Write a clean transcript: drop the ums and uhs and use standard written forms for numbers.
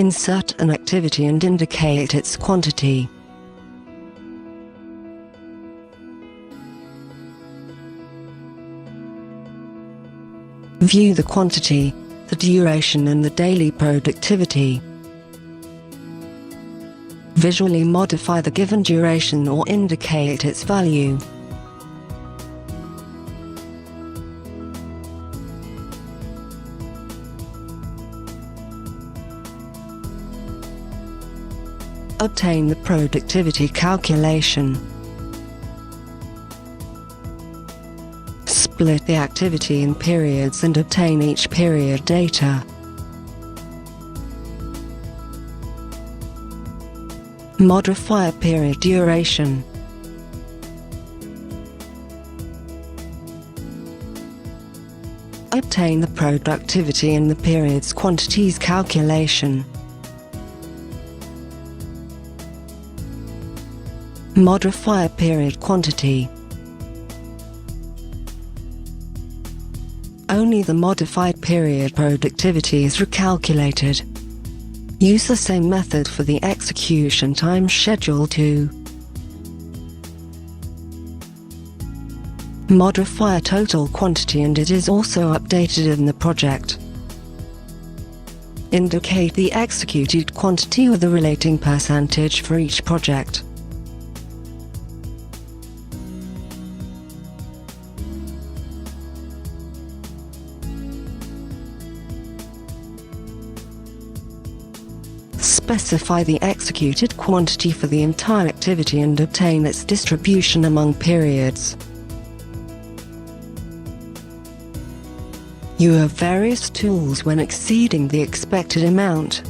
Insert an activity and indicate its quantity. View the quantity, the duration and the daily productivity. Visually modify the given duration or indicate its value. Obtain the productivity calculation. Split the activity in periods and obtain each period data. Modify a period duration. Obtain the productivity in the period's quantities calculation. Modify a period quantity. Only the modified period productivity is recalculated. Use the same method for the execution time schedule too. Modify a total quantity and it is also updated in the project. Indicate the executed quantity with a relating percentage for each project. Specify the executed quantity for the entire activity and obtain its distribution among periods. You have various tools when exceeding the expected amount.